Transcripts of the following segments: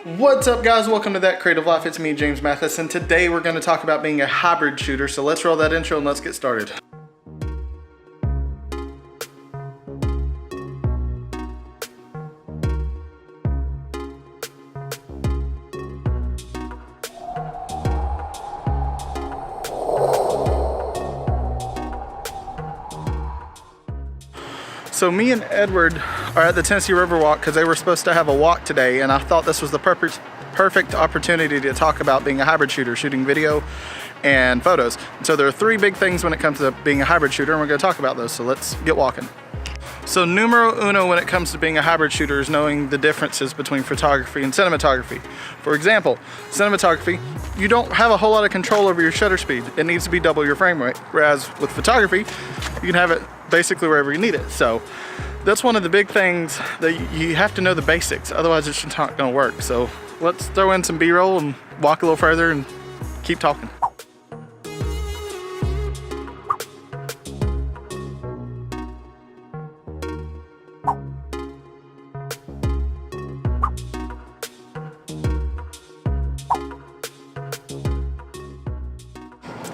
What's up, guys? Welcome to That Creative Life. It's me, James Mathis, and today we're going to talk about being a hybrid shooter. So let's roll that intro and let's get started. So me and Edward are at the Tennessee Riverwalk because they were supposed to have a walk today, and I thought this was the perfect opportunity to talk about being a hybrid shooter, shooting video and photos. And so there are three big things when it comes to being a hybrid shooter, and we're going to talk about those. So let's get walking. So numero uno when it comes to being a hybrid shooter is knowing the differences between photography and cinematography. For example, cinematography, you don't have a whole lot of control over your shutter speed. It needs to be double your frame rate. Whereas with photography, you can have it basically wherever you need it. So that's one of the big things that you have to know the basics. Otherwise it's just not gonna work. So let's throw in some B-roll and walk a little further and keep talking.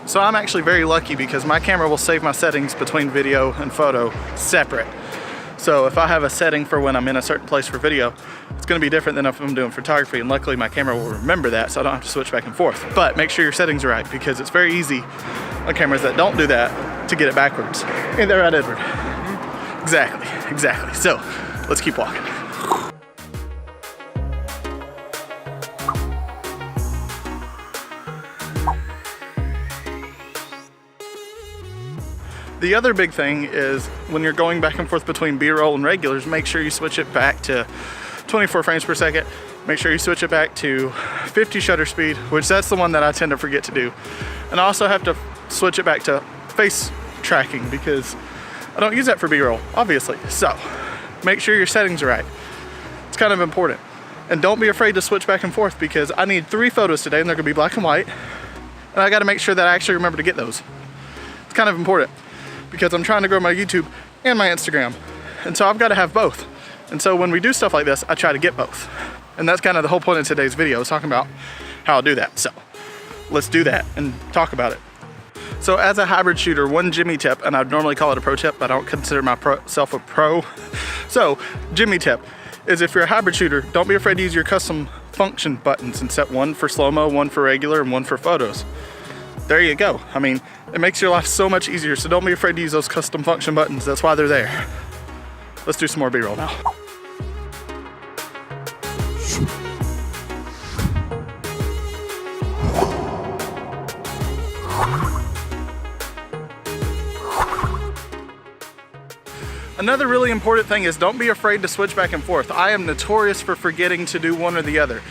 So I'm actually very lucky because my camera will save my settings between video and photo separate. So if I have a setting for when I'm in a certain place for video, it's gonna be different than if I'm doing photography, and luckily my camera will remember that so I don't have to switch back and forth. But make sure your settings are right because it's very easy on cameras that don't do that to get it backwards. Ain't that right, Edward? Exactly. So let's keep walking. The other big thing is when you're going back and forth between B-roll and regulars, make sure you switch it back to 24 frames per second. Make sure you switch it back to 50 shutter speed, which that's the one that I tend to forget to do. And I also have to switch it back to face tracking because I don't use that for B-roll, obviously. So make sure your settings are right. It's kind of important. And don't be afraid to switch back and forth because I need 3 photos today and they're gonna be black and white. And I gotta make sure that I actually remember to get those. It's kind of important, because I'm trying to grow my YouTube and my Instagram. And so I've got to have both. And so when we do stuff like this, I try to get both. And that's kind of the whole point of today's video, is talking about how I'll do that. So let's do that and talk about it. So as a hybrid shooter, one Jimmy tip, and I'd normally call it a pro tip, but I don't consider myself a pro. So Jimmy tip is if you're a hybrid shooter, don't be afraid to use your custom function buttons and set one for slow-mo, one for regular, and one for photos. There you go. I mean, it makes your life so much easier, so don't be afraid to use those custom function buttons. That's why they're there. Let's do some more B-roll now. Another really important thing is don't be afraid to switch back and forth. I am notorious for forgetting to do one or the other.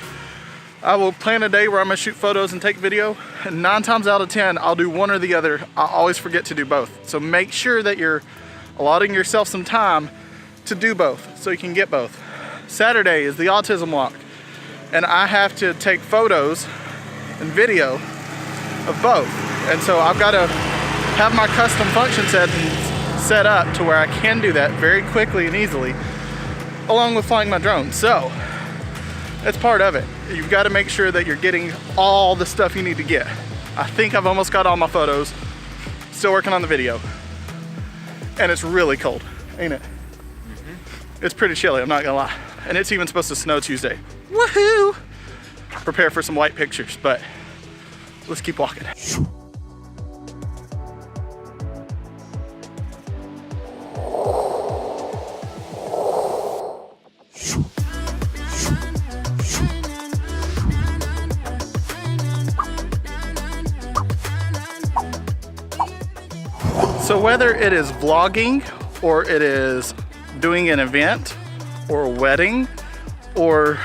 I will plan a day where I'm gonna shoot photos and take video, and 9 times out of 10, I'll do one or the other. I always forget to do both. So make sure that you're allotting yourself some time to do both so you can get both. Saturday is the autism walk, and I have to take photos and video of both. And so I've gotta have my custom function settings set up to where I can do that very quickly and easily, along with flying my drone. So that's part of it. You've got to make sure that you're getting all the stuff you need to get. I think I've almost got all my photos. Still working on the video. And it's really cold, ain't it? It's pretty chilly, I'm not gonna lie. And it's even supposed to snow Tuesday. Woohoo! Prepare for some white pictures, but let's keep walking. So whether it is vlogging or it is doing an event or a wedding or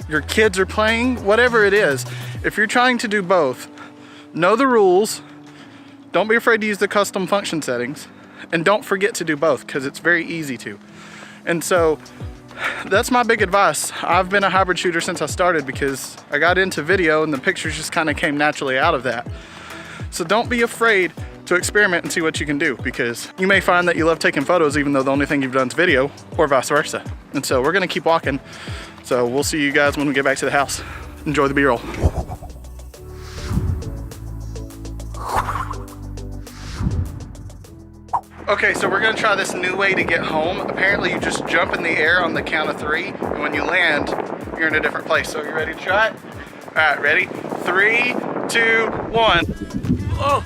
your kids are playing, whatever it is, if you're trying to do both, know the rules, don't be afraid to use the custom function settings, and don't forget to do both because it's very easy to. And so that's my big advice. I've been a hybrid shooter since I started because I got into video and the pictures just kind of came naturally out of that. So don't be afraid to experiment and see what you can do, because you may find that you love taking photos even though the only thing you've done is video, or vice versa. And so we're gonna keep walking. So we'll see you guys when we get back to the house. Enjoy the B-roll. Okay, so we're gonna try this new way to get home. Apparently you just jump in the air on the count of 3, and when you land, you're in a different place. So you ready to try it? All right, ready? 3, 2, 1. Oh.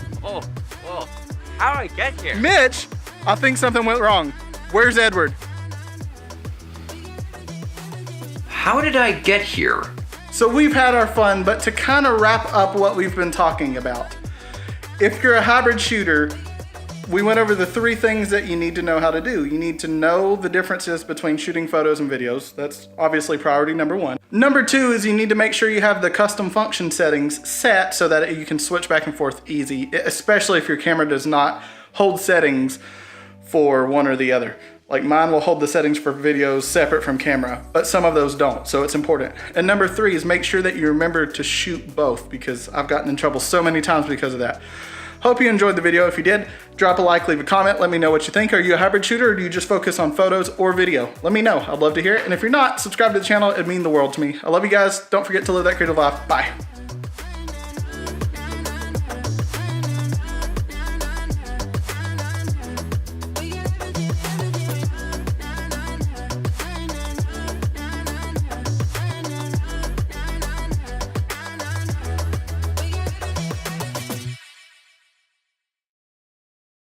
How do I get here? Mitch, I think something went wrong. Where's Edward? How did I get here? So we've had our fun, but to kind of wrap up what we've been talking about, if you're a hybrid shooter, we went over the 3 things that you need to know how to do. You need to know the differences between shooting photos and videos. That's obviously priority number 1. Number 2 is you need to make sure you have the custom function settings set so that you can switch back and forth easy, especially if your camera does not hold settings for one or the other. Like mine will hold the settings for videos separate from camera, but some of those don't, so it's important. And number 3 is make sure that you remember to shoot both, because I've gotten in trouble so many times because of that. Hope you enjoyed the video. If you did, drop a like, leave a comment, let me know what you think. Are you a hybrid shooter, or do you just focus on photos or video? Let me know, I'd love to hear it. And if you're not, subscribe to the channel, it'd mean the world to me. I love you guys. Don't forget to live that creative life. Bye.